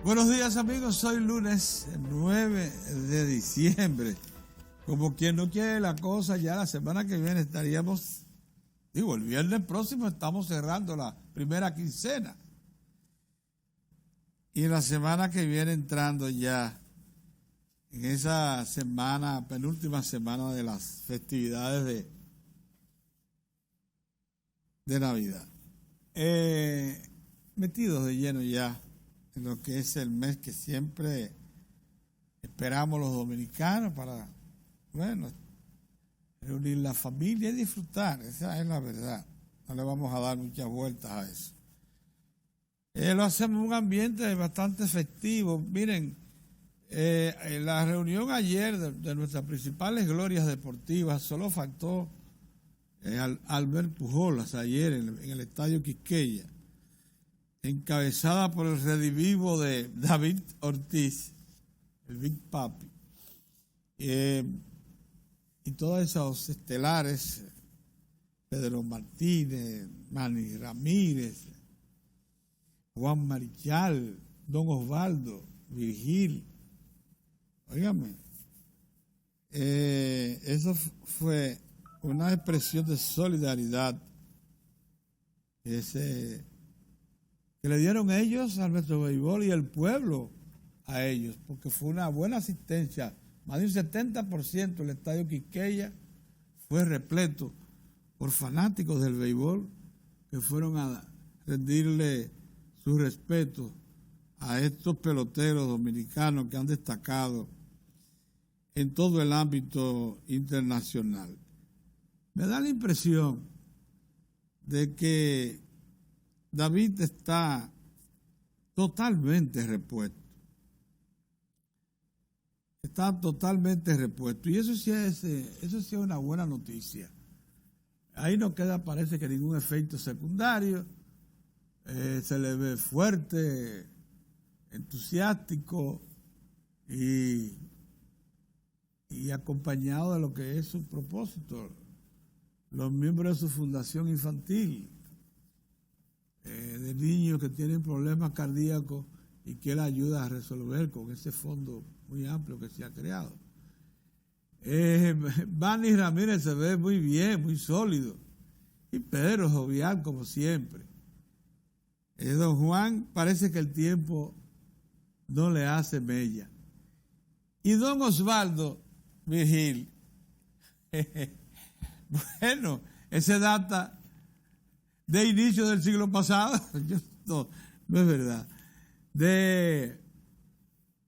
Buenos días amigos, hoy lunes 9 de diciembre. Como quien no quiere la cosa, ya la semana que viene estaríamos, el viernes próximo estamos cerrando la primera quincena. Y la semana que viene entrando ya en esa semana, penúltima semana de las festividades de Navidad. Metidos de lleno ya en lo que es el mes que siempre esperamos los dominicanos para, reunir la familia y disfrutar. Esa es la verdad. No le vamos a dar muchas vueltas a eso. Lo hacemos en un ambiente bastante festivo. Miren, en la reunión ayer de nuestras principales glorias deportivas solo faltó Albert Pujols ayer en el Estadio Quisqueya, encabezada por el redivivo de David Ortiz, el Big Papi, y todos esos estelares, Pedro Martínez, Manny Ramírez, Juan Marichal, Don Osvaldo, Virgil. Óigame, eso fue una expresión de solidaridad que le dieron ellos a nuestro béisbol y el pueblo a ellos, porque fue una buena asistencia. Más de un 70% del Estadio Quisqueya fue repleto por fanáticos del béisbol que fueron a rendirle su respeto a estos peloteros dominicanos que han destacado en todo el ámbito internacional. Me da la impresión de que David está totalmente repuesto. Está totalmente repuesto. Y eso sí es una buena noticia. Ahí no queda, parece que ningún efecto secundario. Se le ve fuerte, entusiástico y acompañado de lo que es su propósito. Los miembros de su fundación infantil, de niños que tienen problemas cardíacos y que él ayuda a resolver con ese fondo muy amplio que se ha creado. Manny Ramírez se ve muy bien, muy sólido, y Pedro jovial como siempre. Don Juan parece que el tiempo no le hace mella. Y don Osvaldo Virgil, bueno, ese data de inicio del siglo pasado, no es verdad, de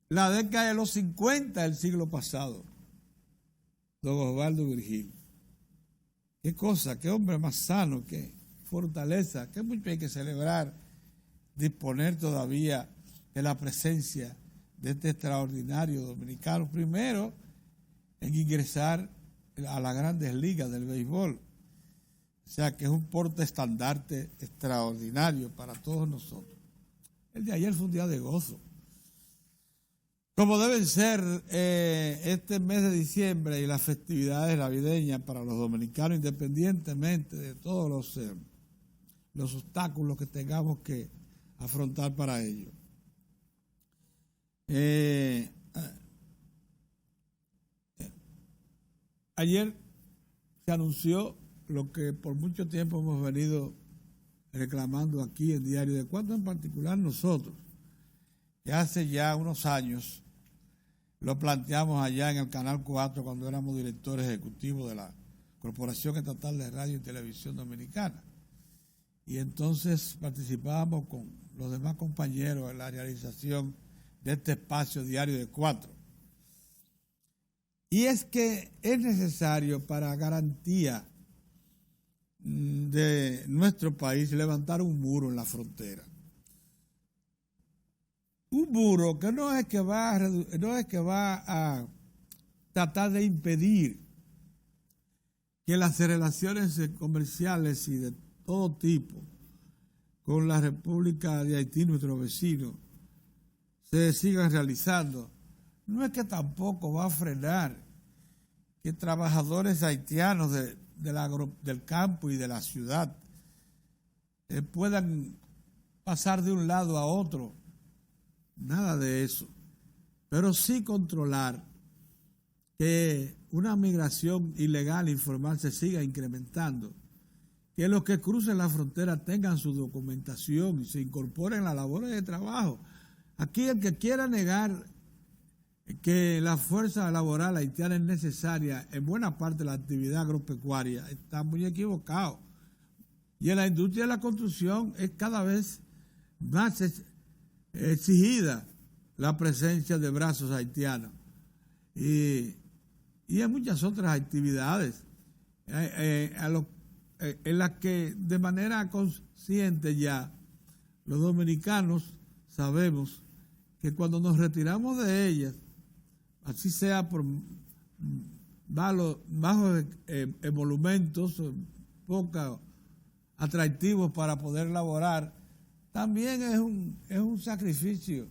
la década de los 50 del siglo pasado, don Osvaldo Virgil. Qué cosa, qué hombre más sano, qué fortaleza, qué mucho hay que celebrar, disponer todavía de la presencia de este extraordinario dominicano, primero en ingresar a las grandes ligas del béisbol. O sea que es un porte estandarte extraordinario para todos nosotros. El de ayer fue un día de gozo. Como deben ser este mes de diciembre y las festividades navideñas para los dominicanos, independientemente de todos los obstáculos que tengamos que afrontar para ello. Ayer se anunció lo que por mucho tiempo hemos venido reclamando aquí en Diario de Cuatro, en particular nosotros, que hace ya unos años lo planteamos allá en el Canal 4 cuando éramos directores ejecutivos de la Corporación Estatal de Radio y Televisión Dominicana. Y entonces participábamos con los demás compañeros en la realización de este espacio Diario de Cuatro. Y es que es necesario para garantía de nuestro país levantar un muro en la frontera. Un muro que no es que va a tratar de impedir que las relaciones comerciales y de todo tipo con la República de Haití, nuestro vecino, se sigan realizando. No es que tampoco va a frenar que trabajadores haitianos del campo y de la ciudad puedan pasar de un lado a otro nada de eso, pero sí controlar que una migración ilegal e informal se siga incrementando, que los que crucen la frontera tengan su documentación y se incorporen a las labores de trabajo. Aquí el que quiera negar que la fuerza laboral haitiana es necesaria en buena parte de la actividad agropecuaria está muy equivocado. Y en la industria de la construcción es cada vez más exigida la presencia de brazos haitianos. Y en muchas otras actividades en las que de manera consciente ya los dominicanos sabemos que cuando nos retiramos de ellas, así sea por bajos emolumentos, poco atractivos para poder laborar, también es un sacrificio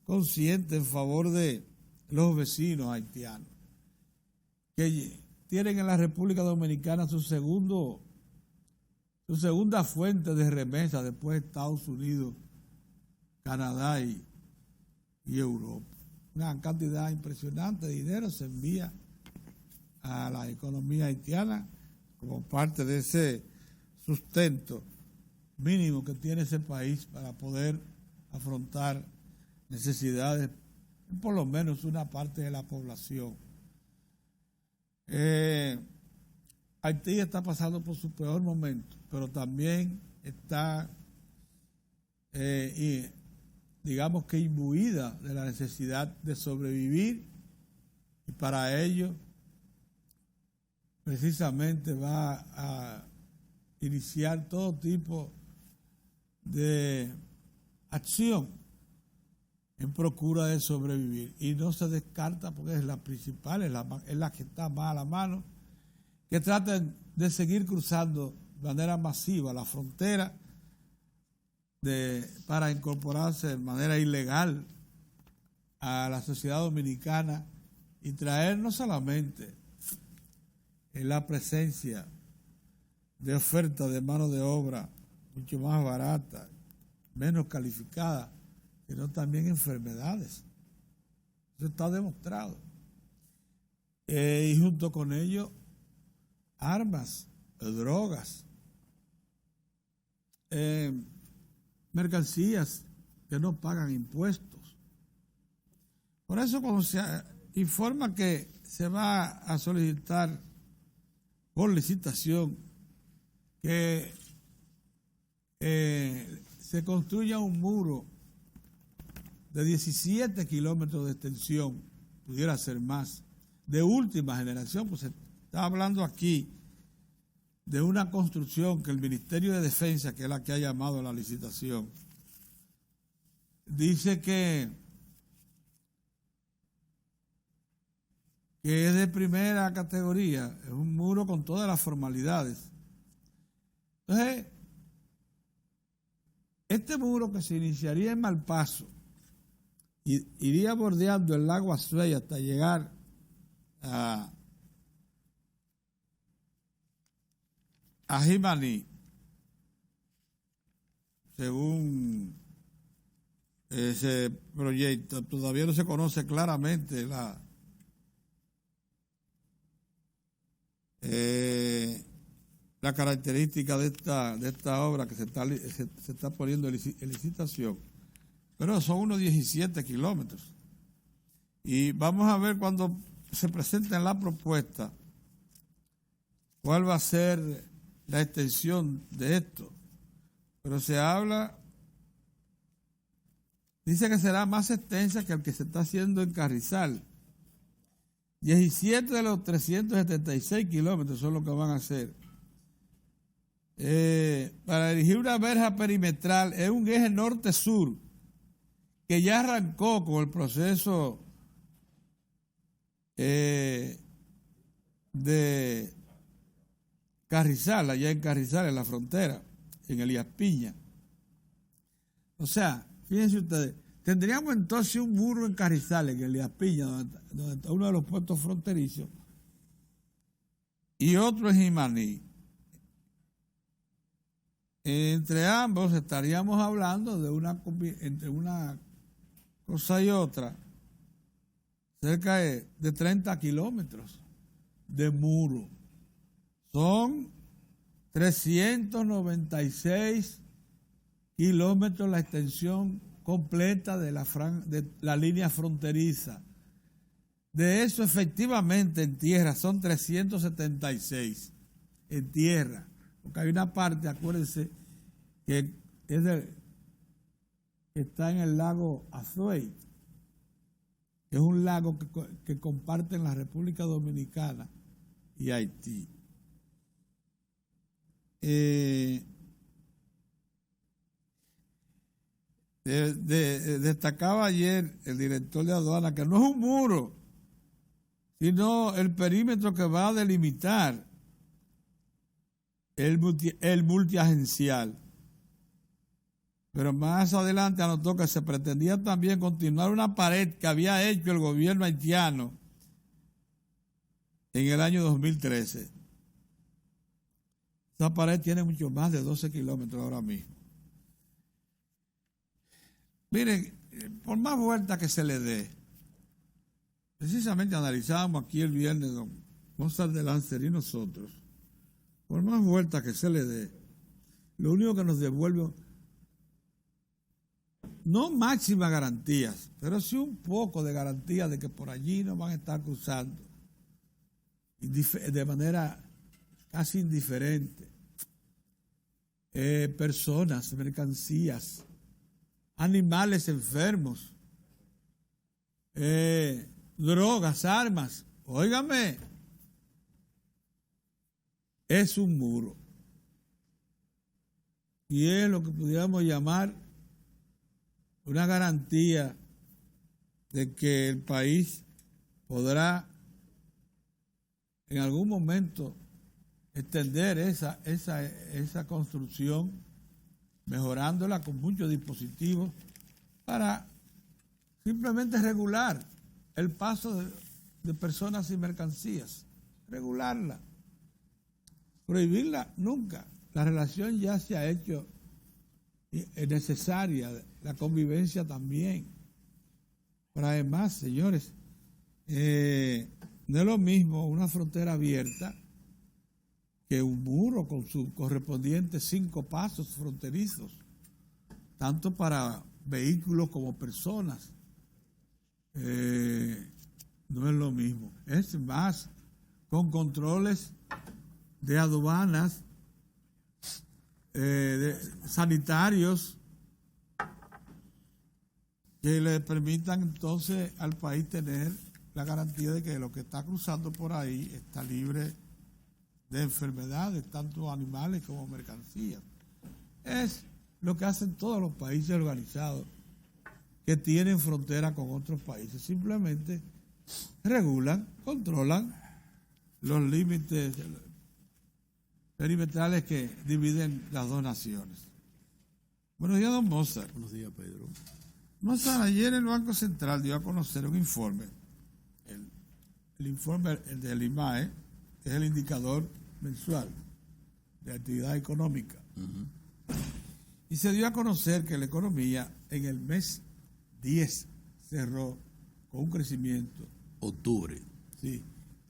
consciente en favor de los vecinos haitianos, que tienen en la República Dominicana su segunda fuente de remesa después de Estados Unidos, Canadá y Europa. Una cantidad impresionante de dinero se envía a la economía haitiana como parte de ese sustento mínimo que tiene ese país para poder afrontar necesidades, por lo menos una parte de la población. Haití está pasando por su peor momento, pero también está, digamos que imbuida de la necesidad de sobrevivir, y para ello precisamente va a iniciar todo tipo de acción en procura de sobrevivir, y no se descarta, porque es la principal, es la que está más a la mano, que traten de seguir cruzando de manera masiva la frontera para incorporarse de manera ilegal a la sociedad dominicana y traer no solamente la presencia de oferta de mano de obra mucho más barata, menos calificada, sino también enfermedades. Eso está demostrado. Y junto con ello, armas, drogas, mercancías que no pagan impuestos. Por eso, cuando se informa que se va a solicitar por licitación que se construya un muro de 17 kilómetros de extensión, pudiera ser más, de última generación, pues se está hablando aquí de una construcción que el Ministerio de Defensa, que es la que ha llamado a la licitación, dice que es de primera categoría, es un muro con todas las formalidades. Entonces, este muro que se iniciaría en Malpaso, iría bordeando el lago Azuay hasta llegar a Jimaní, según ese proyecto. Todavía no se conoce claramente la característica de esta obra que se está poniendo en licitación, pero son unos 17 kilómetros. Y vamos a ver cuando se presente en la propuesta cuál va a ser la extensión de esto. Pero se habla, dice que será más extensa que el que se está haciendo en Carrizal. 17 de los 376 kilómetros son los que van a hacer. Para erigir una verja perimetral es un eje norte-sur que ya arrancó con el proceso de Carrizal, allá en Carrizal, en la frontera, en Elías Piña. O sea, fíjense ustedes, tendríamos entonces un muro en Carrizal, en Elías Piña, donde está uno de los puestos fronterizos, y otro en Jimaní. Entre ambos estaríamos hablando de una Pues hay otra, cerca de 30 kilómetros de muro. Son 396 kilómetros la extensión completa de la línea fronteriza. De eso, efectivamente, en tierra son 376 en tierra, porque hay una parte, acuérdense, que está en el lago Azuay, que es un lago que comparten la República Dominicana y Haití. Destacaba ayer el director de aduana que no es un muro, sino el perímetro que va a delimitar el multiagencial. Pero más adelante anotó que se pretendía también continuar una pared que había hecho el gobierno haitiano en el año 2013. Esa pared tiene mucho más de 12 kilómetros ahora mismo. Miren, por más vuelta que se le dé, precisamente analizábamos aquí el viernes don Mozart de Lancer y nosotros, por más vuelta que se le dé, lo único que nos devuelve, no máximas garantías, pero sí un poco de garantía de que por allí no van a estar cruzando de manera casi indiferente personas, mercancías, animales enfermos, drogas, armas. Óigame, es un muro. Y es lo que pudiéramos llamar una garantía de que el país podrá en algún momento extender esa construcción, mejorándola con muchos dispositivos para simplemente regular el paso de personas y mercancías, regularla, prohibirla nunca. La relación ya se ha hecho necesaria, la convivencia también. Pero además, señores, no es lo mismo una frontera abierta que un muro con sus correspondientes 5 pasos fronterizos, tanto para vehículos como personas. No es lo mismo. Es más, con controles de aduanas, sanitarios, que le permitan entonces al país tener la garantía de que lo que está cruzando por ahí está libre de enfermedades, tanto animales como mercancías. Es lo que hacen todos los países organizados que tienen frontera con otros países. Simplemente regulan, controlan los límites perimetrales que dividen las dos naciones. Buenos días, don Mozart. Buenos días, Pedro. Mozart, ayer el Banco Central dio a conocer un informe, el informe del IMAE, que es el indicador mensual de actividad económica. Y se dio a conocer que la economía en el mes 10 cerró con un crecimiento. Octubre. Sí,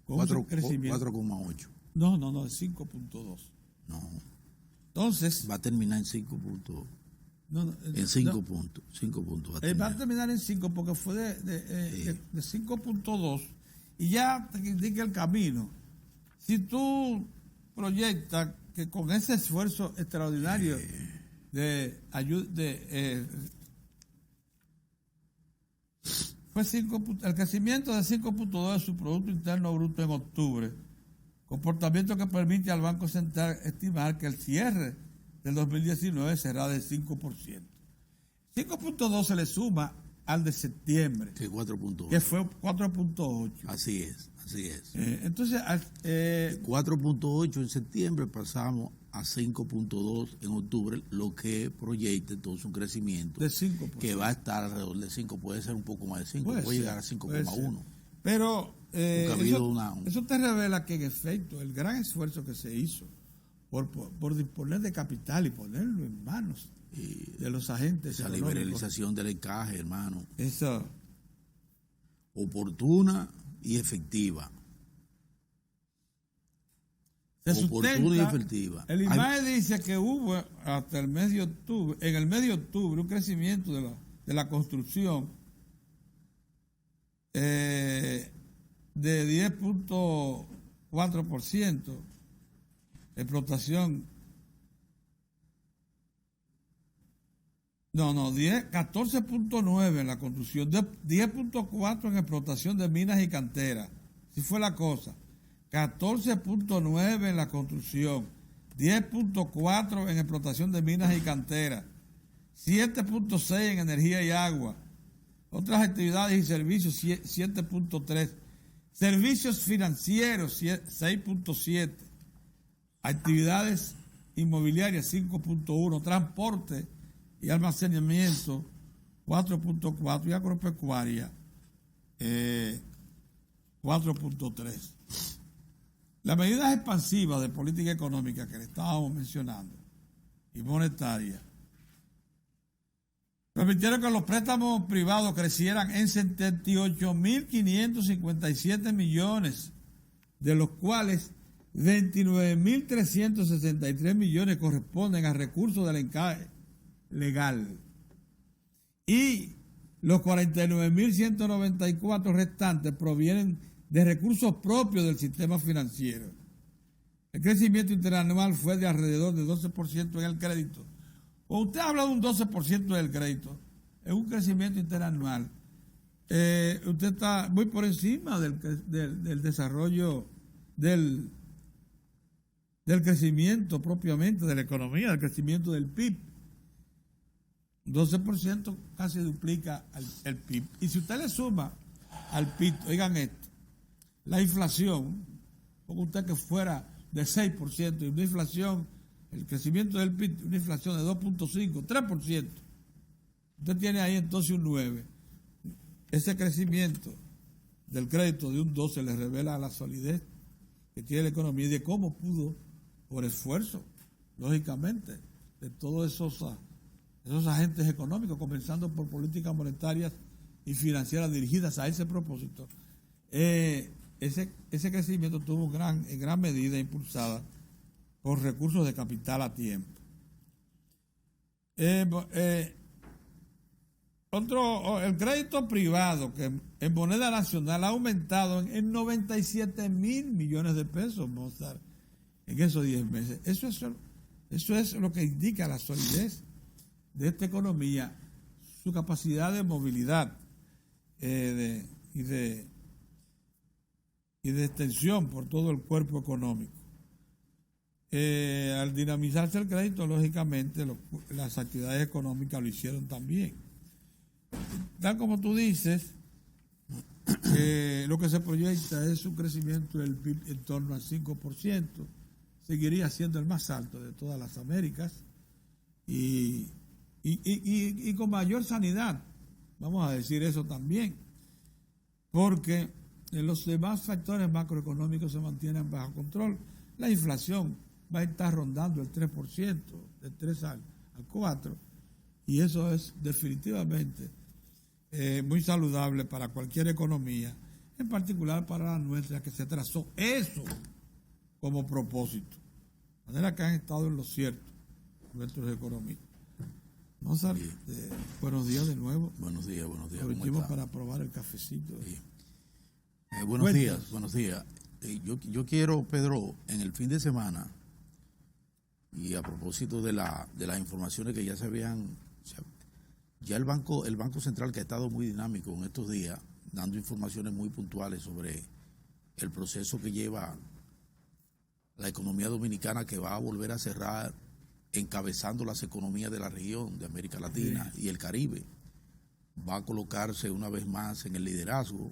con un crecimiento. 4,8. No, es 5.2. No. Entonces. Va a terminar en 5.2. En 5 puntos. 5 puntos. Va a terminar en 5 porque fue de 5.2 y ya te indica el camino. Si tú proyectas que con ese esfuerzo extraordinario de ayuda, el crecimiento de 5.2 de su Producto Interno Bruto en octubre, comportamiento que permite al Banco Central estimar que el cierre del 2019 será de 5%. 5.2 se le suma al de septiembre, que 4.8. Que fue 4.8. Así es. Entonces, 4.8 en septiembre pasamos a 5.2 en octubre, lo que proyecta entonces un crecimiento de 5%. Que va a estar alrededor de 5, puede ser un poco más de 5, puede llegar a 5,1. Pero eso te revela que en efecto el gran esfuerzo que se hizo por disponer de capital y ponerlo en manos de los agentes esa económicos. liberalización del encaje, hermano. Eso. Oportuna y efectiva. Se Oportuna y sustenta, efectiva. el IMAE dice que hubo hasta el mes de octubre, en el mes de octubre, un crecimiento de la construcción de 10.4%, explotación, 14.9 en la construcción, 10.4 en explotación de minas y canteras, así fue la cosa, 14.9 en la construcción, 10.4 en explotación de minas y canteras, 7.6 en energía y agua, otras actividades y servicios 7.3, servicios financieros 6.7, actividades inmobiliarias 5.1, transporte y almacenamiento 4.4 y agropecuaria 4.3. Las medidas expansivas de política económica que le estábamos mencionando y monetaria permitieron que los préstamos privados crecieran en 78.557 millones, de los cuales 29.363 millones corresponden a recursos del encaje legal y los 49.194 restantes provienen de recursos propios del sistema financiero. El crecimiento interanual fue de alrededor de 12% en el crédito. O usted habla de un 12% del crédito, es un crecimiento interanual. Usted está muy por encima del desarrollo del crecimiento propiamente de la economía, del crecimiento del PIB. 12% casi duplica el PIB. Y si usted le suma al PIB, oigan esto, la inflación, porque usted que fuera de 6% y una inflación, el crecimiento del PIB, una inflación de 2.5, 3%, usted tiene ahí entonces un 9%. Ese crecimiento del crédito de un 12 le revela la solidez que tiene la economía y de cómo pudo, por esfuerzo, lógicamente, de todos esos agentes económicos, comenzando por políticas monetarias y financieras dirigidas a ese propósito. Ese crecimiento estuvo en gran medida impulsada por recursos de capital a tiempo. El crédito privado que en moneda nacional ha aumentado en 97.000 millones de pesos, Mozart, en esos 10 meses. Eso es lo que indica la solidez de esta economía, su capacidad de movilidad y de extensión por todo el cuerpo económico. Al dinamizarse el crédito, lógicamente, las actividades económicas lo hicieron también. Tal como tú dices, lo que se proyecta es un crecimiento del PIB en torno al 5%, seguiría siendo el más alto de todas las Américas y con mayor sanidad, vamos a decir eso también, porque los demás factores macroeconómicos se mantienen bajo control. La inflación va a estar rondando el 3%, del 3 al 4%, y eso es definitivamente muy saludable para cualquier economía, en particular para la nuestra, que se trazó eso como propósito. De manera que han estado en lo cierto nuestros economistas. Mozart, buenos días de nuevo. Buenos días. Aprovechemos para probar el cafecito. Sí. Buenos días. Yo quiero, Pedro, en el fin de semana, y a propósito de las informaciones que ya se habían, ya el Banco Central, que ha estado muy dinámico en estos días, dando informaciones muy puntuales sobre el proceso que lleva la economía dominicana, que va a volver a cerrar encabezando las economías de la región de América Latina y el Caribe. Va a colocarse una vez más en el liderazgo.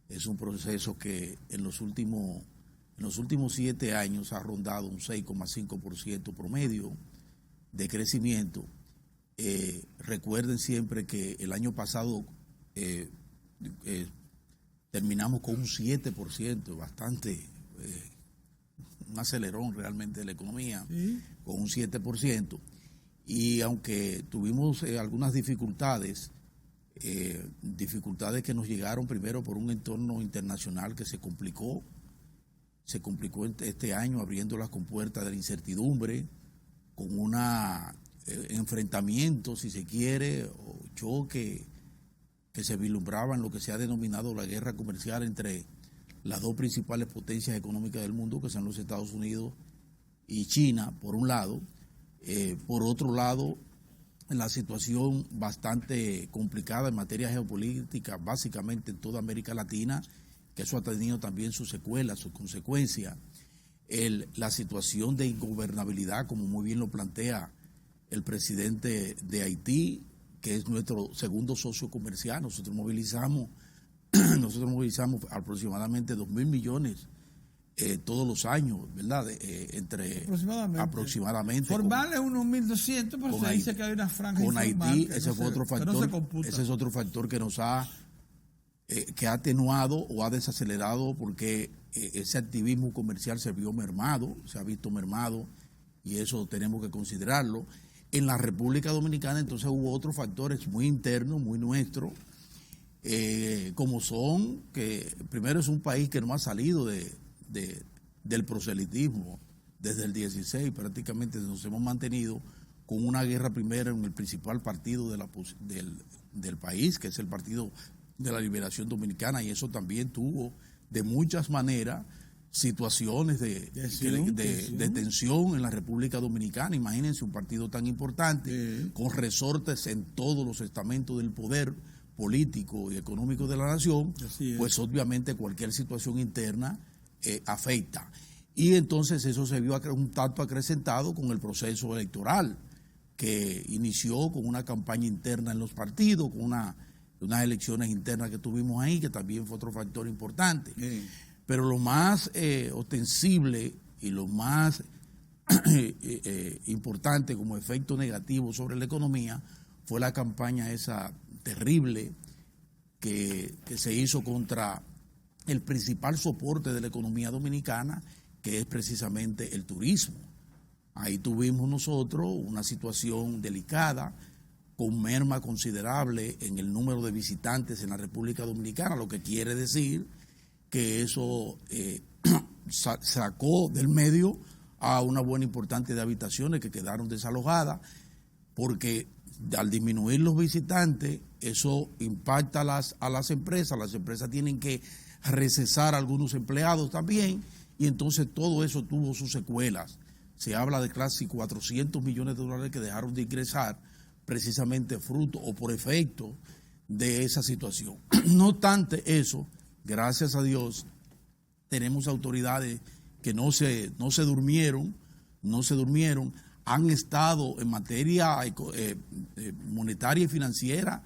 Es un proceso que en los últimos 7 años ha rondado un 6,5% promedio de crecimiento. Recuerden siempre que el año pasado terminamos con un 7%, bastante un acelerón realmente de la economía, Sí. con un 7%. Y aunque tuvimos algunas dificultades que nos llegaron primero por un entorno internacional que se complicó este año, abriendo las compuertas de la incertidumbre, con un enfrentamiento, si se quiere, o choque que se vislumbraba en lo que se ha denominado la guerra comercial entre las dos principales potencias económicas del mundo, que son los Estados Unidos y China, por un lado. Por otro lado, la situación bastante complicada en materia geopolítica, básicamente en toda América Latina, que eso ha tenido también sus secuelas, sus consecuencias. La situación de ingobernabilidad, como muy bien lo plantea el presidente de Haití, que es nuestro segundo socio comercial. Nosotros movilizamos aproximadamente 2.000 millones todos los años, ¿verdad? Aproximadamente. Formal es unos 1.200, pero se dice que hay una franja con informal. Haití, ese fue otro factor. Ese es otro factor que nos ha atenuado o ha desacelerado, porque ese activismo comercial se ha visto mermado, y eso tenemos que considerarlo. En la República Dominicana entonces hubo otros factores muy internos, muy nuestros, como son que primero es un país que no ha salido del proselitismo desde el 16, prácticamente nos hemos mantenido con una guerra primero en el principal partido del país, que es el Partido de la Liberación Dominicana, y eso también tuvo de muchas maneras situaciones de tensión en la República Dominicana. Imagínense un partido tan importante, con resortes en todos los estamentos del poder político y económico de la nación, pues obviamente cualquier situación interna afecta. Y entonces eso se vio un tanto acrecentado con el proceso electoral, que inició con una campaña interna en los partidos, con unas elecciones internas que tuvimos ahí, que también fue otro factor importante. Pero lo más ostensible y lo más importante como efecto negativo sobre la economía fue la campaña esa terrible que se hizo contra el principal soporte de la economía dominicana, que es precisamente el turismo. Ahí tuvimos nosotros una situación delicada, con merma considerable en el número de visitantes en la República Dominicana, lo que quiere decir que eso sacó del medio a una buena importante de habitaciones que quedaron desalojadas, porque al disminuir los visitantes, eso impacta a las empresas tienen que recesar a algunos empleados también, y entonces todo eso tuvo sus secuelas. Se habla de casi 400 millones de dólares que dejaron de ingresar precisamente fruto o por efecto de esa situación. No obstante eso, gracias a Dios, tenemos autoridades que no se durmieron, han estado en materia monetaria y financiera,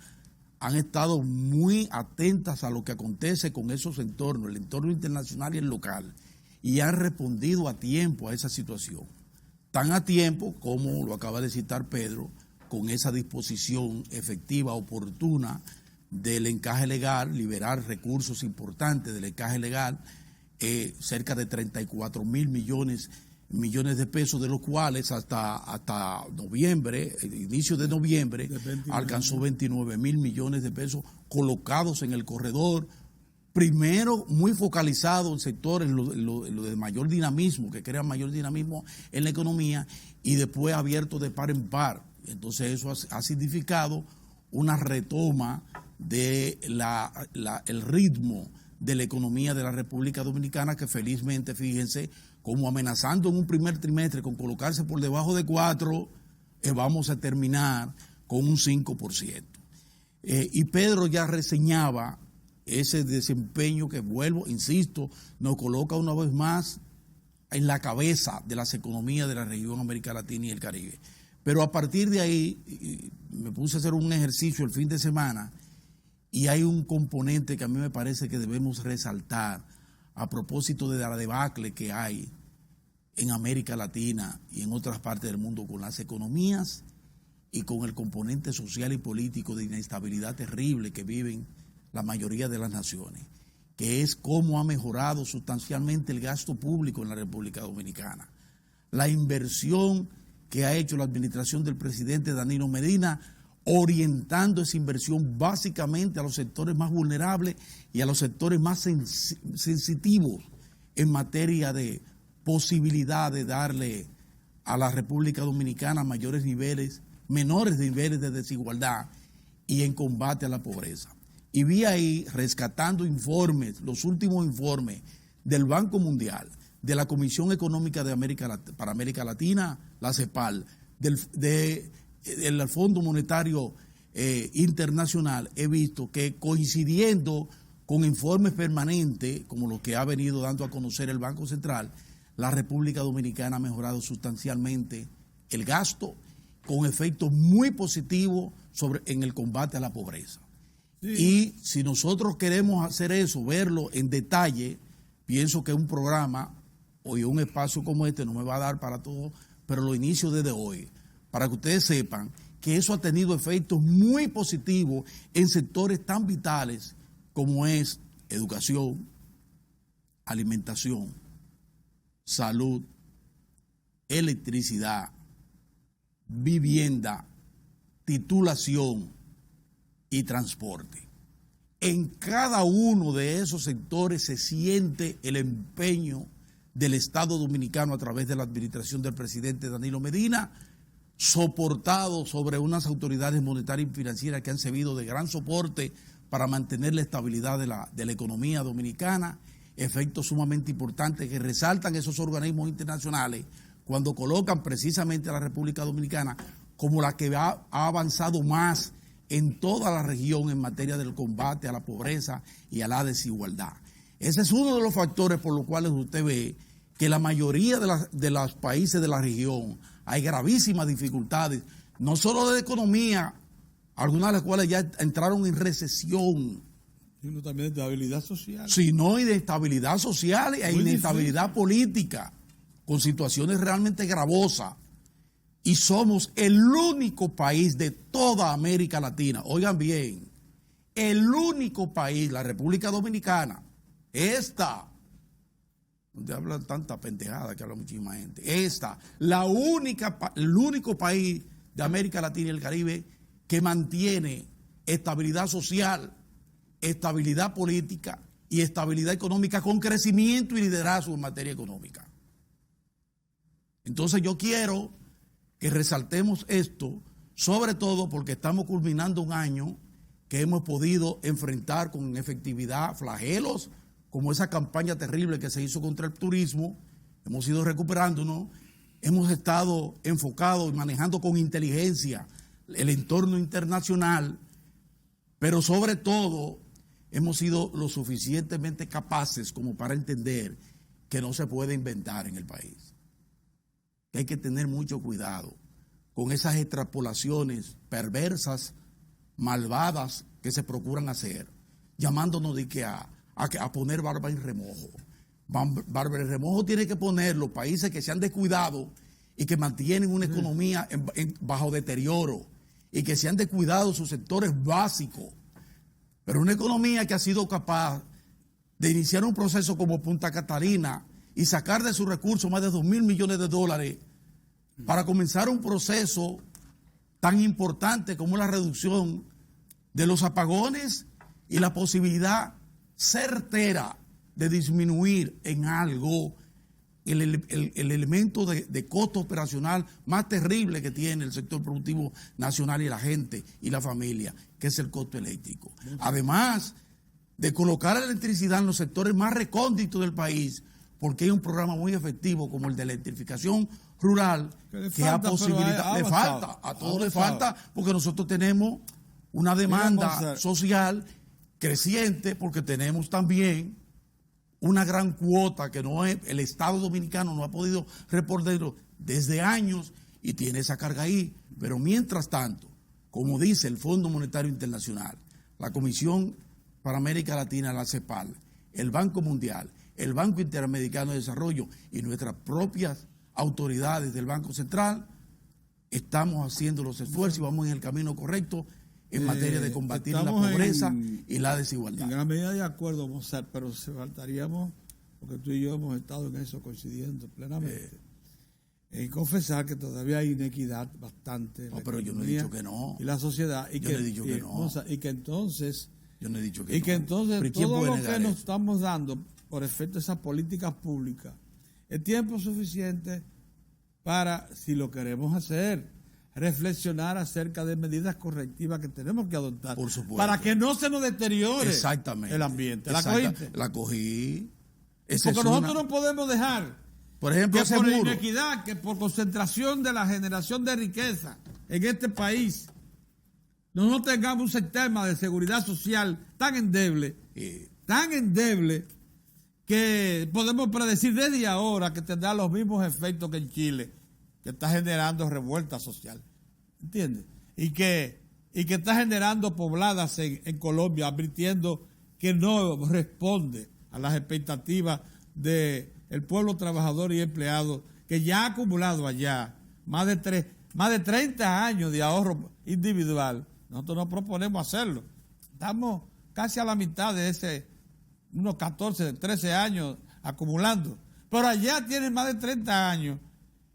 han estado muy atentas a lo que acontece con esos entornos, el entorno internacional y el local, y han respondido a tiempo a esa situación. Tan a tiempo como lo acaba de citar Pedro, con esa disposición efectiva, oportuna, del encaje legal, liberar recursos importantes del encaje legal, cerca de 34.000 millones de pesos, de los cuales hasta noviembre, el inicio de noviembre, alcanzó 29.000 millones de pesos colocados en el corredor, primero muy focalizado en sectores, lo de mayor dinamismo, que crean mayor dinamismo en la economía, y después abierto de par en par. Entonces eso ha significado una retoma de el ritmo de la economía de la República Dominicana, que felizmente, fíjense, como amenazando en un primer trimestre con colocarse por debajo de 4, vamos a terminar con un 5%. Y Pedro ya reseñaba ese desempeño que, vuelvo, insisto, nos coloca una vez más en la cabeza de las economías de la región América Latina y el Caribe. Pero a partir de ahí, me puse a hacer un ejercicio el fin de semana, y hay un componente que a mí me parece que debemos resaltar a propósito de la debacle que hay en América Latina y en otras partes del mundo con las economías y con el componente social y político de inestabilidad terrible que viven la mayoría de las naciones. que es cómo ha mejorado sustancialmente el gasto público en la República Dominicana. La inversión que ha hecho la administración del presidente Danilo Medina, orientando esa inversión básicamente a los sectores más vulnerables y a los sectores más sensitivos en materia de posibilidad de darle a la República Dominicana menores niveles de desigualdad y en combate a la pobreza. Y vi ahí, rescatando informes, los últimos informes del Banco Mundial, de la Comisión Económica para América Latina, la CEPAL, del Fondo Monetario Internacional, he visto que, coincidiendo con informes permanentes, como los que ha venido dando a conocer el Banco Central, la República Dominicana ha mejorado sustancialmente el gasto, con efectos muy positivos en el combate a la pobreza. Sí. Y si nosotros queremos hacer eso, verlo en detalle, pienso que un programa o un espacio como este no me va a dar para todo, pero lo inicio desde hoy, para que ustedes sepan que eso ha tenido efectos muy positivos en sectores tan vitales como es educación, alimentación, salud, electricidad, vivienda, titulación y transporte. En cada uno de esos sectores se siente el empeño del Estado Dominicano a través de la administración del presidente Danilo Medina, soportado sobre unas autoridades monetarias y financieras que han servido de gran soporte para mantener la estabilidad de la economía dominicana, efectos sumamente importantes que resaltan esos organismos internacionales cuando colocan precisamente a la República Dominicana como la que ha avanzado más en toda la región en materia del combate a la pobreza y a la desigualdad. Ese es uno de los factores por los cuales usted ve que la mayoría de los países de la región hay gravísimas dificultades, no solo de economía, algunas de las cuales ya entraron en recesión, sino también de estabilidad social. Sino y de estabilidad social e inestabilidad política, con situaciones realmente gravosas. Y somos el único país de toda América Latina, oigan bien, el único país, la República Dominicana, donde hablan tanta pendejada que habla muchísima gente, el único país de América Latina y el Caribe que mantiene estabilidad social, estabilidad política y estabilidad económica con crecimiento y liderazgo en materia económica. Entonces yo quiero que resaltemos esto, sobre todo porque estamos culminando un año que hemos podido enfrentar con efectividad flagelos, como esa campaña terrible que se hizo contra el turismo. Hemos ido recuperándonos, hemos estado enfocados y manejando con inteligencia el entorno internacional, pero sobre todo hemos sido lo suficientemente capaces como para entender que no se puede inventar en el país, que hay que tener mucho cuidado con esas extrapolaciones perversas, malvadas que se procuran hacer, llamándonos de que a poner barba en remojo. Barba en remojo tiene que poner los países que se han descuidado y que mantienen una economía bajo deterioro y que se han descuidado sus sectores básicos. Pero una economía que ha sido capaz de iniciar un proceso como Punta Catalina y sacar de sus recursos más de $2,000 millones para comenzar un proceso tan importante como la reducción de los apagones y la posibilidad certera de disminuir en algo el elemento de costo operacional más terrible que tiene el sector productivo nacional y la gente y la familia, que es el costo eléctrico. Además de colocar la electricidad en los sectores más recónditos del país, porque hay un programa muy efectivo como el de electrificación rural que ha posibilitado, a todos le falta, porque nosotros tenemos una demanda social creciente, porque tenemos también una gran cuota que el Estado Dominicano no ha podido reportarlo desde años y tiene esa carga ahí. Pero mientras tanto, como dice el Fondo Monetario Internacional, la Comisión para América Latina, la CEPAL, el Banco Mundial, el Banco Interamericano de Desarrollo y nuestras propias autoridades del Banco Central, estamos haciendo los esfuerzos y vamos en el camino correcto en materia de combatir la pobreza y la desigualdad. En gran medida de acuerdo, Mozart, pero se faltaríamos, porque tú y yo hemos estado en eso coincidiendo plenamente, en confesar que todavía hay inequidad bastante. No, pero yo no he dicho que no. Y la sociedad. Y yo no he dicho que no. Mozart, y que entonces... Yo no he dicho que y que entonces todo lo que nos eso? estamos dando por efecto de esas políticas públicas es tiempo suficiente para, si lo queremos hacer, reflexionar acerca de medidas correctivas que tenemos que adoptar. Por supuesto. Para que no se nos deteriore el ambiente. ¿La cogiste? La cogí. Porque nosotros no podemos dejar, por ejemplo, que por inequidad, que por concentración de la generación de riqueza en este país, no tengamos un sistema de seguridad social tan endeble, que podemos predecir desde ahora que tendrá los mismos efectos que en Chile, que está generando revuelta social, ¿entiendes? Y que está generando pobladas en Colombia, advirtiendo que no responde a las expectativas del pueblo trabajador y empleado, que ya ha acumulado allá más de 30 años de ahorro individual. Nosotros nos proponemos hacerlo. Estamos casi a la mitad de unos 14, 13 años acumulando. Pero allá tienen más de 30 años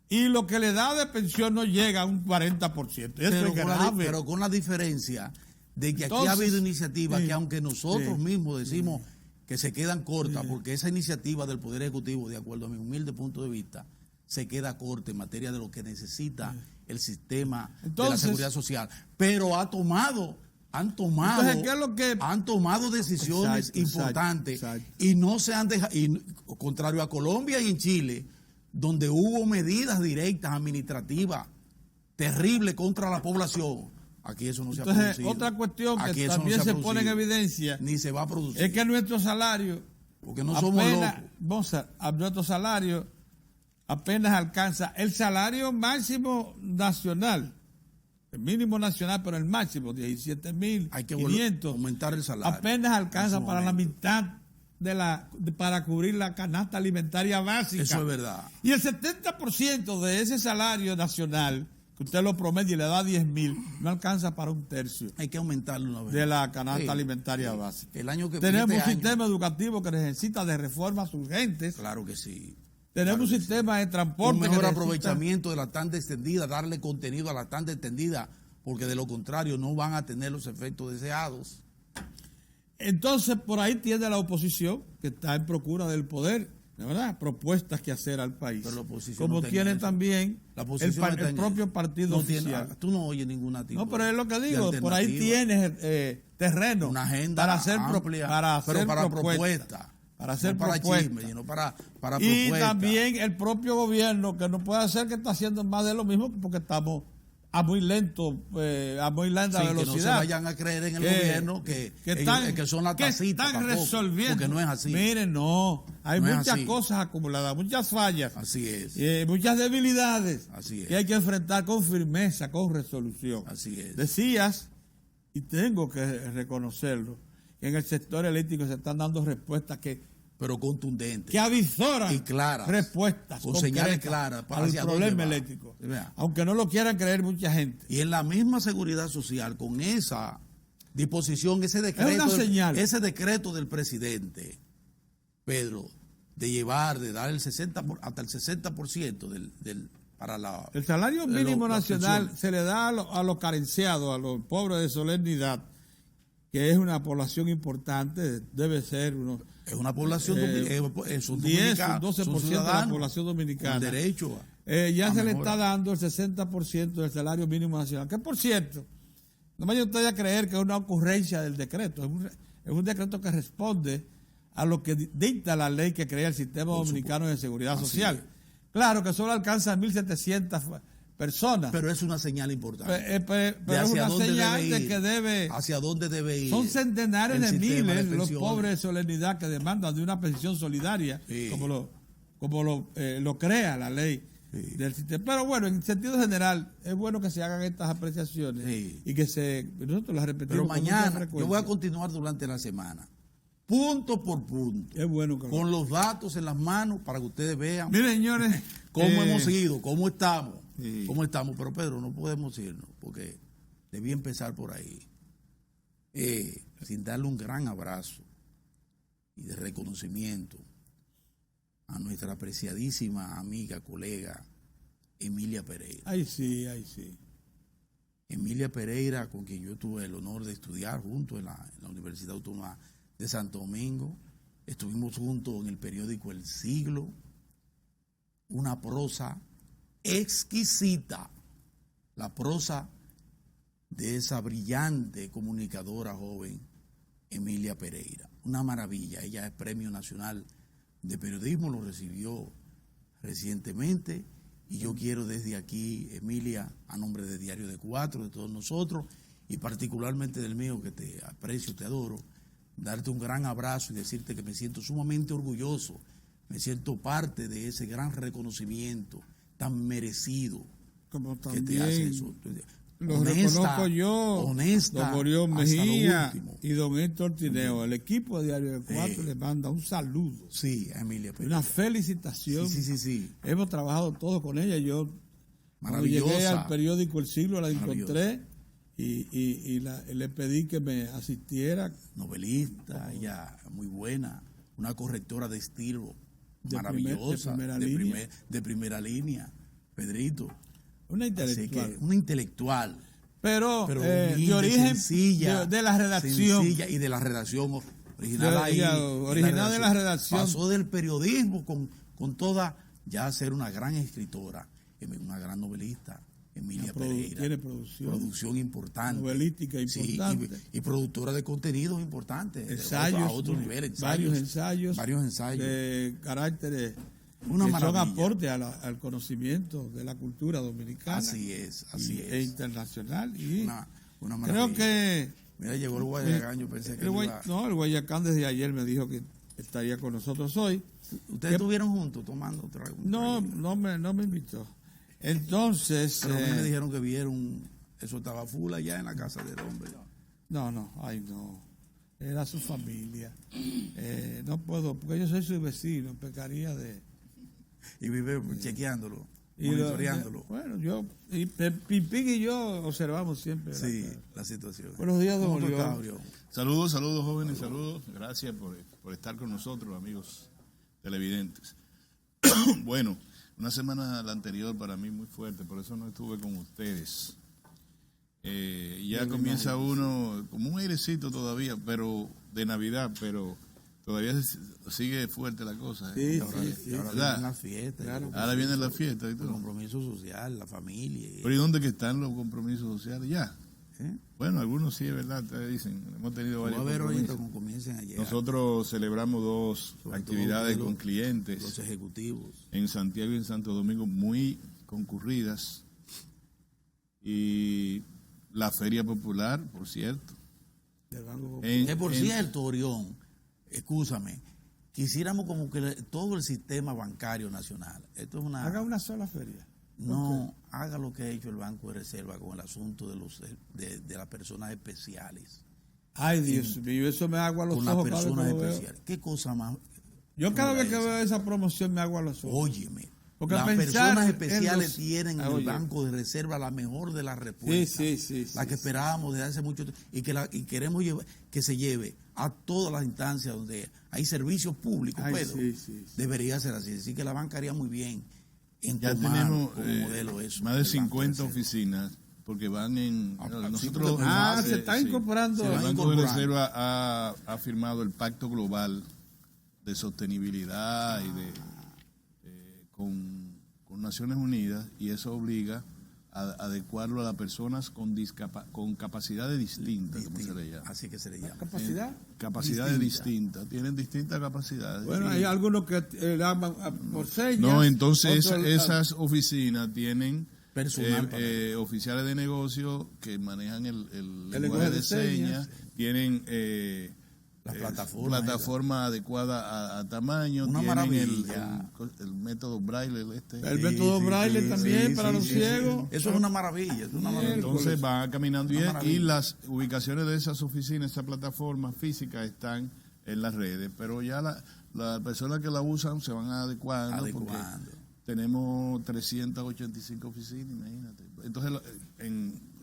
y lo que le da de pensión no llega a un 40%. Eso es grave. Pero con la diferencia de que aquí ha habido iniciativas que, aunque nosotros mismos decimos que se quedan cortas, porque esa iniciativa del Poder Ejecutivo, de acuerdo a mi humilde punto de vista, se queda corta en materia de lo que necesita el sistema de la seguridad social, pero han tomado decisiones importantes y no se han dejado, y contrario a Colombia y en Chile, donde hubo medidas directas administrativas terribles contra la población. Aquí eso no se ha producido. Otra cuestión que también se pone en evidencia, ni se va a producir, es que nuestro salario, porque no somos locos, nuestro salario apenas alcanza el salario máximo nacional, el mínimo nacional, pero el máximo, 17.500. Hay que aumentar el salario. Apenas alcanza para la mitad para cubrir la canasta alimentaria básica. Eso es verdad. Y el 70% de ese salario nacional, que usted lo promedia y le da 10.000, no alcanza para un tercio. Hay que aumentarlo una vez de la canasta alimentaria básica. El año que tenemos un sistema educativo que necesita de reformas urgentes. Claro que sí. Tenemos un sistema de transporte. Un mejor aprovechamiento de la tanda extendida, darle contenido a la tanda extendida, porque de lo contrario no van a tener los efectos deseados. Entonces, por ahí tiene la oposición, que está en procura del poder, de verdad, propuestas que hacer al país. Pero la oposición como no tiene eso. también el propio partido oficial. Tú no oyes ninguna tipo. No, pero es lo que digo, por ahí tienes terreno. Una agenda para hacer amplia, para hacer propuestas. Para hacer propuestas. Chisme, para y propuestas. También el propio gobierno, que no puede hacer que está haciendo más de lo mismo, porque estamos a muy lenta velocidad. Que no se vayan a creer en el gobierno que son las tacitas. Que están resolviendo. Porque no es así. Miren, hay muchas cosas acumuladas, muchas fallas. Así es. Muchas debilidades. Así es. Que hay que enfrentar con firmeza, con resolución. Así es. Decías, y tengo que reconocerlo, que en el sector eléctrico se están dando respuestas pero contundentes, que avisoran y claras, respuestas con señales claras para el problema eléctrico, aunque no lo quieran creer mucha gente. Y en la misma seguridad social, con esa disposición, ese decreto del presidente, Pedro, de llevar, de dar hasta el 60% el salario mínimo nacional se le da a los carenciados, a los pobres de solemnidad, que es una población importante, debe ser es una población son 10 o 12% de la población dominicana. Con derecho ya se le está dando el 60% del salario mínimo nacional. Que por cierto, no me vaya usted a creer que es una ocurrencia del decreto. Es un decreto que responde a lo que dicta la ley que crea el Sistema Dominicano de Seguridad Social. Claro que solo alcanza 1.700 personas. Pero es una señal importante. Pero es una señal de que debe... ¿Hacia dónde debe ir? Son centenares de miles los pobres de solemnidad que demandan de una pensión solidaria, como lo crea la ley del sistema. Pero bueno, en sentido general, es bueno que se hagan estas apreciaciones y que nosotros las repetimos. Pero mañana, yo voy a continuar durante la semana, punto por punto, es bueno con los datos en las manos para que ustedes vean. Miren, señores, cómo hemos ido, cómo estamos. ¿Cómo estamos? Pero Pedro, no podemos irnos porque debí empezar por ahí. sin darle un gran abrazo y de reconocimiento a nuestra apreciadísima amiga, colega, Emilia Pereira. Ay, sí, ay, sí. Emilia Pereira, con quien yo tuve el honor de estudiar juntos en la Universidad Autónoma de Santo Domingo. Estuvimos juntos en el periódico El Siglo. Una prosa exquisita. La prosa de esa brillante comunicadora joven, Emilia Pereira. Una maravilla. Ella es Premio Nacional de Periodismo, lo recibió recientemente. Y yo quiero desde aquí, Emilia, a nombre de Diario de Cuatro, de todos nosotros, y particularmente del mío, que te aprecio, te adoro, darte un gran abrazo y decirte que me siento sumamente orgulloso, me siento parte de ese gran reconocimiento tan merecido Como que también te hace eso. lo reconozco yo, honesta, don Orión hasta lo Mejía último. y don Héctor Tineo. El equipo de Diario de Cuatro le manda un saludo, Sí, a Emilia Pereira. una felicitación. Sí. Hemos trabajado todos con ella. Yo cuando Maravillosa. llegué al periódico El Siglo la encontré y le pedí que me asistiera. Novelista, ella muy buena, una correctora de estilo De maravillosa, de primera línea. Pedrito. Una Así intelectual. que una intelectual, pero humilde, de origen sencilla, de la redacción. sencilla, y de la redacción original Original de la redacción. Pasó del periodismo con toda, ya a ser una gran escritora, una gran novelista, Emilia Pereira. Tiene producción importante. Novelística importante. Sí, y productora de contenidos importantes. Ensayos. A otro nivel, Varios ensayos. De carácter. Una que maravilla. son aporte al conocimiento de la cultura dominicana. Así es. E internacional. Y una maravilla. creo que... Mira, llegó el Guayacán, yo pensé que el Guayacán desde ayer me dijo que estaría con nosotros hoy. ¿Ustedes estuvieron juntos tomando trago? No me invitó. Entonces... Pero a mí me dijeron que vieron, eso estaba full allá en la casa del hombre. No, era su familia. No puedo, porque yo soy su vecino, pecaría de... Y vive chequeándolo, monitoreándolo. Bueno, Pipín y yo observamos siempre la situación. Buenos días, don Orión. Saludos jóvenes, saludos. Gracias por estar con nosotros, amigos televidentes. Bueno, una semana la anterior para mí muy fuerte, por eso no estuve con ustedes. Ya comienza uno como un airecito todavía, pero de Navidad, pero todavía sigue fuerte la cosa. Sí, Ahora vienen las fiestas. Claro. Ahora viene la fiesta y El todo. compromiso social, la familia. Pero ¿y dónde que están los compromisos sociales? Ya. ¿Eh? Bueno, algunos sí, es verdad, te dicen. Hemos tenido varios Va a ver ahorita compromisos. cómo comiencen a llegar. Nosotros celebramos dos Sobre actividades todo con clientes los ejecutivos. en Santiago y en Santo Domingo muy concurridas. Y la Feria Popular, por cierto. Por cierto, Orión, escúchame, quisiéramos como que todo el sistema bancario nacional, esto es Haga una sola feria. No, haga lo que ha hecho el Banco de Reserva con el asunto de las personas especiales. Ay, Dios mío, eso me agua los Con ojos. las personas especiales. ¿Qué cosa más? Yo cada vez que veo esa promoción me agua los ojos. Óyeme. Porque las personas especiales tienen en el Banco de Reserva la mejor de las respuestas. Sí. La que esperábamos desde hace mucho tiempo y queremos que se lleve a todas las instancias donde hay servicios públicos. Debería ser así. Así que la banca haría muy bien en ya tomar tenemos como modelo eso. más de 50 oficinas, porque van en... nosotros se está incorporando. El Banco de Reserva ha firmado el Pacto Global de Sostenibilidad con Naciones Unidas, y eso obliga a adecuarlo a las personas con capacidades distintas, como se le llama. Así que se le llama. Capacidades distintas. Tienen distintas capacidades. Bueno, hay algunos que llaman por señas. No, entonces esas oficinas tienen personal oficiales de negocio que manejan el lenguaje de señas, tienen la plataforma adecuada a tamaño, una tienen maravilla. el método Braille el método Braille también para los ciegos. Eso es una maravilla, Entonces va caminando bien y las ubicaciones de esas oficinas, esas plataformas físicas están en las redes, pero ya las personas que la usan se van adecuando. Porque tenemos 385 oficinas, imagínate. Entonces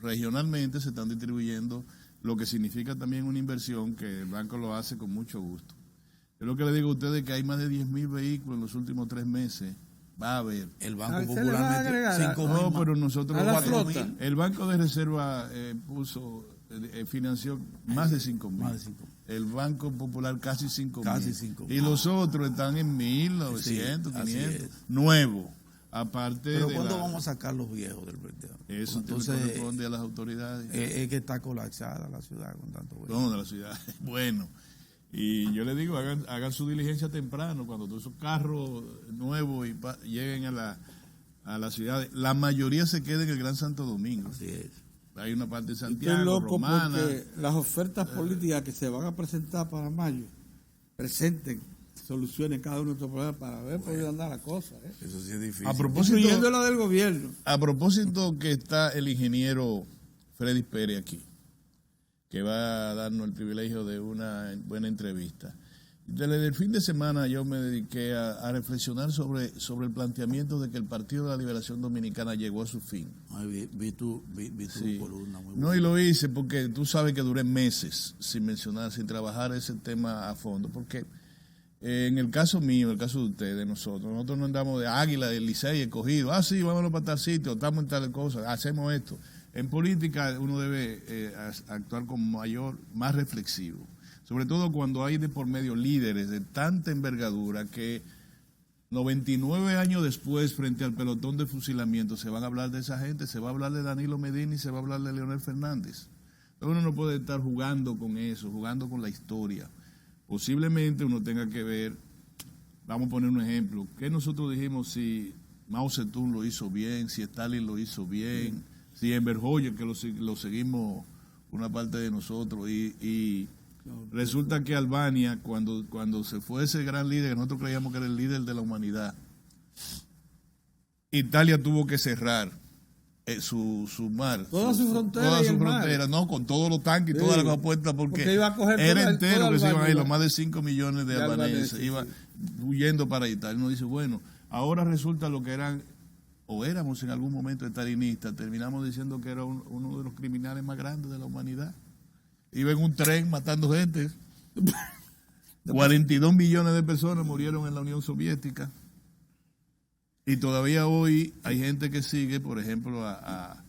regionalmente se están distribuyendo lo que significa también una inversión que el banco lo hace con mucho gusto. Yo lo que le digo a ustedes es que hay más de 10.000 vehículos en los últimos 3 meses. Va a haber. El Banco ¿Se le va a Popular agregar metió 5.000 No, más. pero nosotros... a la 4.000. flota? El Banco de Reserva financió más de 5.000. Más de 5.000. El Banco Popular casi 5.000. Casi 5.000. Y los otros están en 1.900, Sí, así 500. es. Nuevo. Aparte Pero de ¿cuándo vamos a sacar los viejos del vertedero? Eso entonces corresponde a las autoridades. es que está colapsada la ciudad con tanto vehículo. No, de la ciudad. Bueno. Y yo le digo, hagan su diligencia temprano, cuando todos esos carros nuevos lleguen a la ciudad. La mayoría se queda en el Gran Santo Domingo. Así es. Hay una parte de Estoy Santiago, loco Romana. porque las ofertas políticas que se van a presentar para mayo presenten soluciones cada uno de estos problemas para ver por dónde anda la cosa. Eso sí es difícil. A propósito, Incluyendo la del gobierno. a propósito que está el ingeniero Freddy Pérez aquí, que va a darnos el privilegio de una buena entrevista. Desde el fin de semana yo me dediqué a reflexionar sobre el planteamiento de que el Partido de la Liberación Dominicana llegó a su fin. Ay, vi tu Sí. columna muy No, y lo hice porque tú sabes que duré meses sin trabajar ese tema a fondo, porque en el caso mío, en el caso de ustedes, nosotros no andamos de Águila, de Licey, escogido, sí, vámonos para tal sitio, estamos en tal cosa, hacemos esto. En política uno debe actuar con más reflexivo, sobre todo cuando hay de por medio líderes de tanta envergadura que 99 años después, frente al pelotón de fusilamiento, se van a hablar de esa gente, se va a hablar de Danilo Medina y se va a hablar de Leonel Fernández. Uno no puede estar jugando con eso, jugando con la historia. Posiblemente uno tenga que ver, vamos a poner un ejemplo, que nosotros dijimos si Mao Zedong lo hizo bien, si Stalin lo hizo bien, si Enver Hoxha, que lo seguimos una parte de nosotros, y resulta que Albania, cuando se fue ese gran líder, que nosotros creíamos que era el líder de la humanidad, Italia tuvo que cerrar su mar. Toda su frontera. Toda y su el mar. frontera, no, con todos los tanques y Sí. todas las puertas, porque iba a coger era toda entero que se iban a ir, Albania. los más de 5 millones de albaneses, sí. iban huyendo para Italia. Uno dice, bueno, ahora resulta lo que eran, o éramos en algún momento estalinistas, terminamos diciendo que era uno de los criminales más grandes de la humanidad. Iba en un tren matando gente. 42 millones de personas murieron en la Unión Soviética. Y todavía hoy hay gente que sigue, por ejemplo, a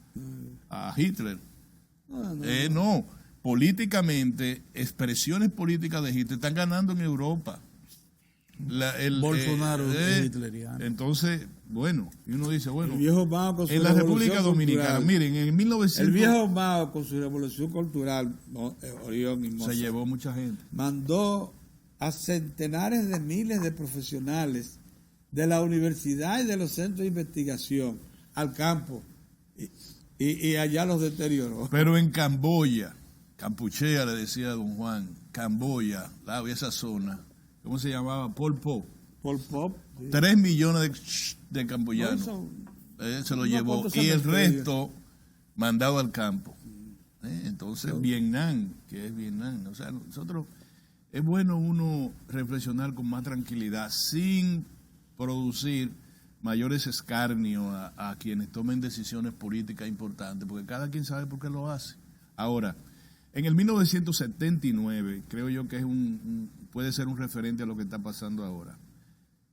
Hitler. No, políticamente, expresiones políticas de Hitler están ganando en Europa. Bolsonaro es hitleriano. Entonces, bueno, y uno dice, bueno, El viejo Mao con su en la República revolución Dominicana, cultural. miren, en 1900 El viejo Mao con su revolución cultural, Orión y se Mozart, llevó mucha gente. mandó a centenares de miles de profesionales de la universidad y de los centros de investigación al campo y allá los deterioró. Pero en Camboya, Campuchea le decía a don Juan, Camboya, esa zona, ¿cómo se llamaba? Pol Pot. Pol Pot. Sí. 3 millones de camboyanos. Se lo llevó. Y el resto mandado al campo. Entonces, Vietnam, que es Vietnam. O sea, nosotros, es bueno uno reflexionar con más tranquilidad, sin producir mayores escarnios a quienes tomen decisiones políticas importantes, porque cada quien sabe por qué lo hace. Ahora, en el 1979, creo yo que es puede ser un referente a lo que está pasando ahora.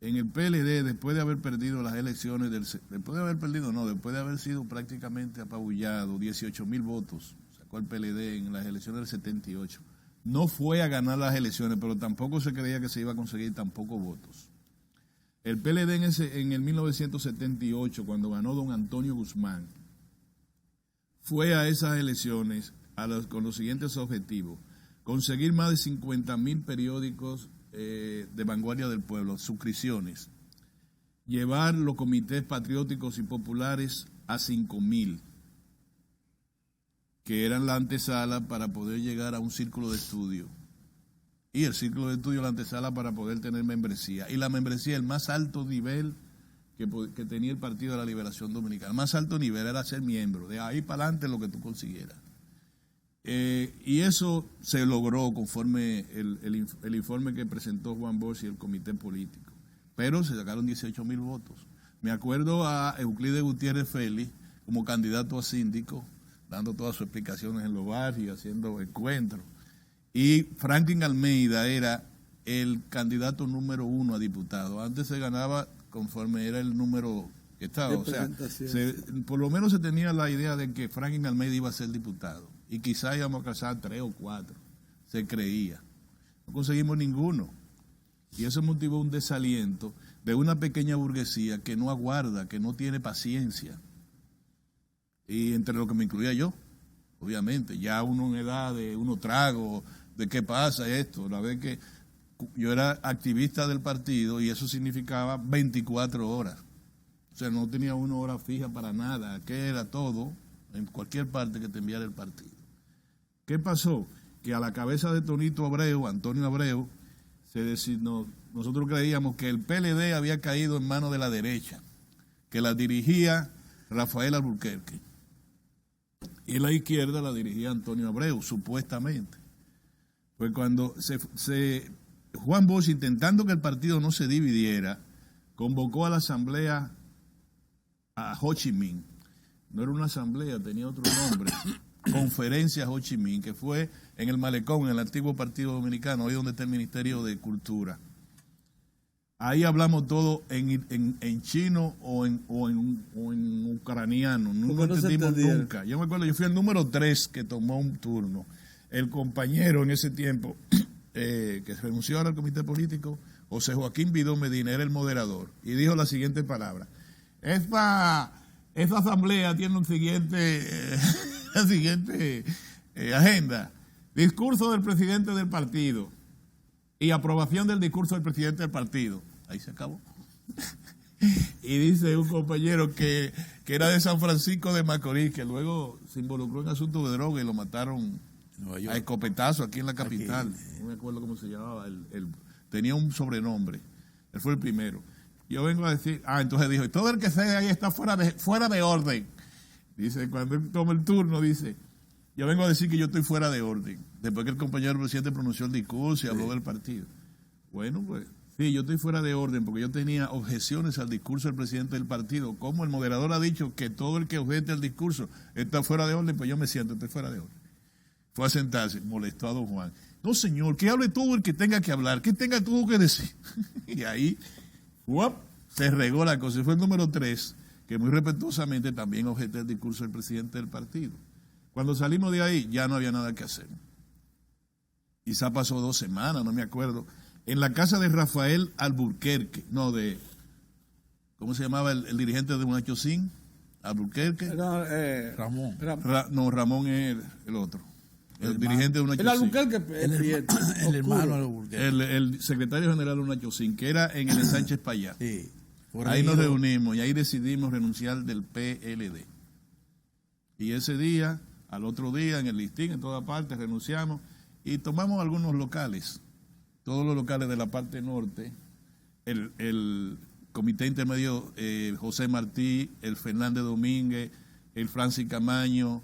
En el PLD, después de haber perdido las elecciones, después de haber sido prácticamente apabullado, 18,000 votos sacó el PLD en las elecciones del 78. No fue a ganar las elecciones, pero tampoco se creía que se iba a conseguir tampoco votos. El PLD en el 1978, cuando ganó don Antonio Guzmán, fue a esas elecciones con los siguientes objetivos: conseguir más de 50,000 periódicos de vanguardia del pueblo, suscripciones, llevar los comités patrióticos y populares a 5,000, que eran la antesala para poder llegar a un círculo de estudio. Y el círculo de estudio, la antesala para poder tener membresía. Y la membresía, el más alto nivel que tenía el Partido de la Liberación Dominicana. El más alto nivel era ser miembro. De ahí para adelante lo que tú consiguieras. Y eso se logró conforme el informe que presentó Juan Bosch y el comité político. Pero se sacaron 18,000 votos. Me acuerdo a Euclides Gutiérrez Félix como candidato a síndico, dando todas sus explicaciones en los barrios, haciendo encuentros. Y Franklin Almeida era el candidato número 1 a diputado. Antes se ganaba conforme era el número que estaba. O sea, por lo menos se tenía la idea de que Franklin Almeida iba a ser diputado. Y quizás íbamos a alcanzar 3 o 4. Se creía. No conseguimos ninguno. Y eso motivó un desaliento de una pequeña burguesía que no aguarda, que no tiene paciencia. Y entre lo que me incluía yo, obviamente, ya uno en edad de uno trago, de qué pasa esto. La vez que yo era activista del partido y eso significaba 24 horas. O sea, no tenía una hora fija para nada, que era todo, en cualquier parte que te enviara el partido. ¿Qué pasó? Que a la cabeza de Tonito Abreu, Antonio Abreu, se designó, nosotros creíamos que el PLD había caído en manos de la derecha, que la dirigía Rafael Alburquerque, y la izquierda la dirigía Antonio Abreu, supuestamente. Pues cuando Juan Bosch, intentando que el partido no se dividiera, convocó a la asamblea a Ho Chi Minh. No era una asamblea, tenía otro nombre. Conferencia Ho Chi Minh, que fue en el Malecón, en el antiguo Partido Dominicano, ahí donde está el Ministerio de Cultura. Ahí hablamos todo en chino o en ucraniano. No entendimos nunca. Yo me acuerdo, yo fui el número 3 que tomó un turno. El compañero en ese tiempo, que renunció ahora al comité político, José Joaquín Vidó Medina, era el moderador. Y dijo la siguiente palabra. Esta asamblea tiene la siguiente agenda. Discurso del presidente del partido y aprobación del discurso del presidente del partido. Ahí se acabó. Y dice un compañero que era de San Francisco de Macorís, que luego se involucró en asuntos de droga y lo mataron a escopetazo aquí en la capital. No me acuerdo cómo se llamaba. Tenía un sobrenombre. Él fue el primero. Yo vengo a decir, entonces dijo, todo el que sea ahí está fuera de orden. Dice, cuando él toma el turno, dice, yo vengo a decir que yo estoy fuera de orden. Después que el compañero presidente pronunció el discurso y habló del partido. Bueno, pues, sí, yo estoy fuera de orden porque yo tenía objeciones al discurso del presidente del partido. Como el moderador ha dicho que todo el que objete al discurso está fuera de orden, pues yo me siento, estoy fuera de orden. Fue a sentarse, molestó a don Juan. No, señor, que hable todo el que tenga que hablar, que tenga todo que decir. Y ahí, se regó la cosa. Y fue el número 3, que muy respetuosamente también objeté el discurso del presidente del partido. Cuando salimos de ahí, ya no había nada que hacer. Quizá pasó 2 semanas, no me acuerdo. En la casa de Rafael Alburquerque, ¿cómo se llamaba el dirigente de Unachocín? Alburquerque. Ramón. Ramón es el otro. El dirigente de Unachocín. El Alburquerque, el hermano Alburquerque. El secretario general de Unachocín, que era en el Sánchez Payá. Sí. Ahí nos reunimos y ahí decidimos renunciar del PLD. Y ese día, al otro día, en el listín, en todas partes, renunciamos y tomamos algunos locales. Todos los locales de la parte norte, el Comité Intermedio José Martí, el Fernández Domínguez, el Francis Camaño,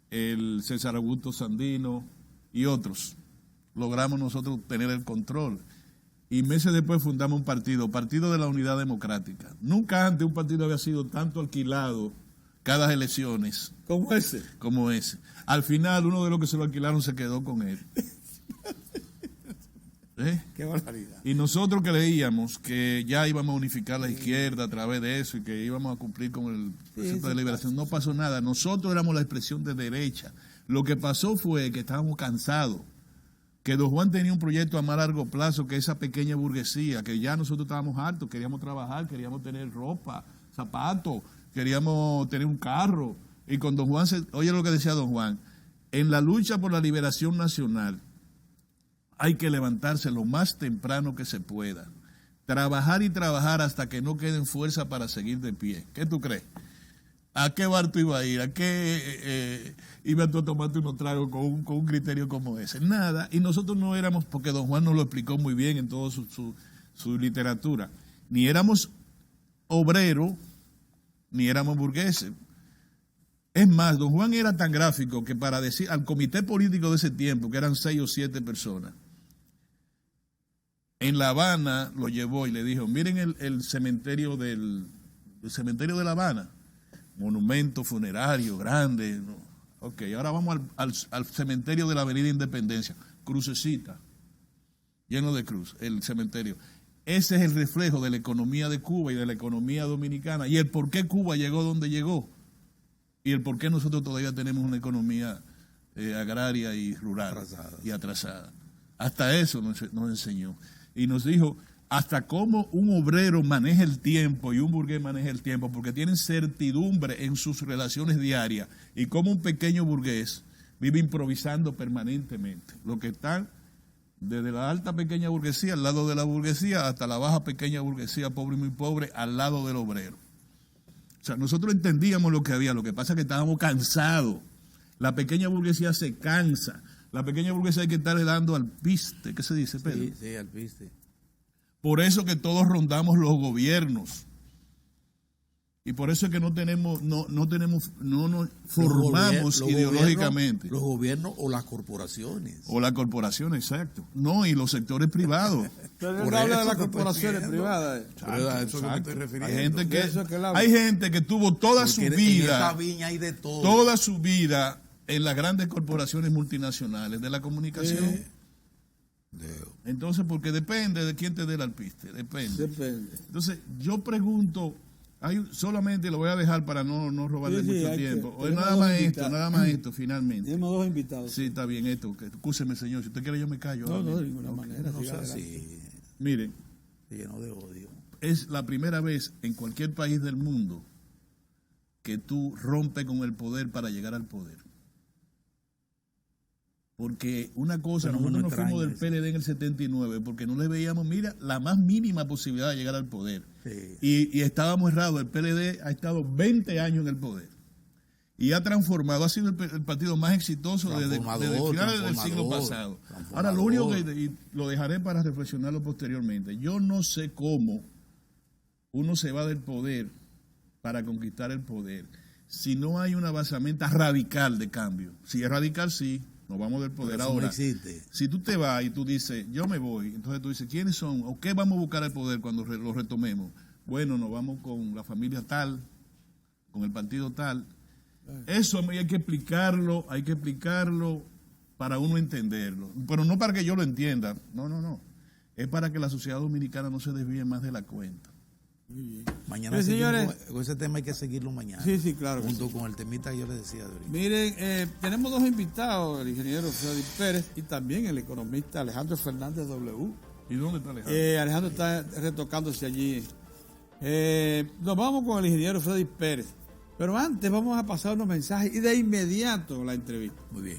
el César Augusto Sandino y otros. Logramos nosotros tener el control. Y meses después fundamos un Partido de la Unidad Democrática. Nunca antes un partido había sido tanto alquilado cada elecciones. Como ese. Al final, uno de los que se lo alquilaron se quedó con él. Qué barbaridad. Y nosotros creíamos que ya íbamos a unificar la izquierda a través de eso y que íbamos a cumplir con el proceso de liberación. No pasó nada. Nosotros éramos la expresión de derecha. Lo que pasó fue que estábamos cansados. Que don Juan tenía un proyecto a más largo plazo, que esa pequeña burguesía, que ya nosotros estábamos hartos, queríamos trabajar, queríamos tener ropa, zapatos, queríamos tener un carro. Y con don Juan, oye lo que decía don Juan, en la lucha por la liberación nacional hay que levantarse lo más temprano que se pueda. Trabajar y trabajar hasta que no queden fuerza para seguir de pie. ¿Qué tú crees? ¿A qué bar tú ibas a ir? ¿A qué ibas tú a tomarte unos tragos con un criterio como ese? Nada. Y nosotros no éramos, porque don Juan nos lo explicó muy bien en toda su literatura, ni éramos obreros, ni éramos burgueses. Es más, don Juan era tan gráfico que para decir al comité político de ese tiempo, que eran 6 o 7 personas, en La Habana lo llevó y le dijo, miren el cementerio el cementerio de La Habana, monumento funerario grande, ¿no? Ok, ahora vamos al cementerio de la Avenida Independencia, crucecita, lleno de cruz, el cementerio. Ese es el reflejo de la economía de Cuba y de la economía dominicana y el por qué Cuba llegó donde llegó y el por qué nosotros todavía tenemos una economía agraria y rural y atrasada. Hasta eso nos enseñó y nos dijo hasta cómo un obrero maneja el tiempo y un burgués maneja el tiempo, porque tienen certidumbre en sus relaciones diarias, y cómo un pequeño burgués vive improvisando permanentemente. Lo que están desde la alta pequeña burguesía al lado de la burguesía hasta la baja pequeña burguesía, pobre y muy pobre, al lado del obrero. O sea, nosotros entendíamos lo que había, lo que pasa es que estábamos cansados. La pequeña burguesía se cansa. La pequeña burguesía hay que estarle dando al piste. ¿Qué se dice, Pedro? Sí, sí, al piste. Por eso que todos rondamos los gobiernos. Y por eso es que no nos formamos ideológicamente. Los gobiernos o las corporaciones. O la corporación, exacto. No, y los sectores privados. Pero no habla de las corporaciones privadas. Eso es lo que estoy refiriendo. Hay gente que tuvo toda su vida. En esta viña hay de todo. Toda su vida en las grandes corporaciones multinacionales de la comunicación. Entonces, porque depende de quién te dé el alpiste, depende. Entonces, yo pregunto, solamente lo voy a dejar para no robarle mucho tiempo. Nada más esto, finalmente. Tenemos dos invitados. Sí, está bien esto. Escúcheme, señor, si usted quiere yo me callo. No, de ninguna manera. No sea así. Miren, lleno de odio. Es la primera vez en cualquier país del mundo que tú rompes con el poder para llegar al poder. Porque una cosa, nosotros nos fuimos del PLD en el 79 porque no le veíamos, la más mínima posibilidad de llegar al poder. Sí. Y estábamos errados. El PLD ha estado 20 años en el poder. Y ha transformado, ha sido el partido más exitoso desde finales del siglo pasado. Ahora, lo único que lo dejaré para reflexionarlo posteriormente. Yo no sé cómo uno se va del poder para conquistar el poder si no hay una basamenta radical de cambio. Si es radical, sí. Nos vamos del poder. Ahora, no si tú te vas y tú dices, yo me voy, entonces tú dices, ¿quiénes son? ¿O qué vamos a buscar el poder cuando lo retomemos? Bueno, nos vamos con la familia tal, con el partido tal. Eso hay que explicarlo para uno entenderlo. Pero no para que yo lo entienda, no. Es para que la sociedad dominicana no se desvíe más de la cuenta. Mañana señores, ese tema hay que seguirlo mañana. Sí, claro. Junto con el temita que yo les decía de ahorita. Miren, tenemos dos invitados, el ingeniero Freddy Pérez y también el economista Alejandro Fernández W. ¿Y dónde está Alejandro? Alejandro está retocándose allí. Nos vamos con el ingeniero Freddy Pérez. Pero antes vamos a pasar unos mensajes y de inmediato la entrevista. Muy bien.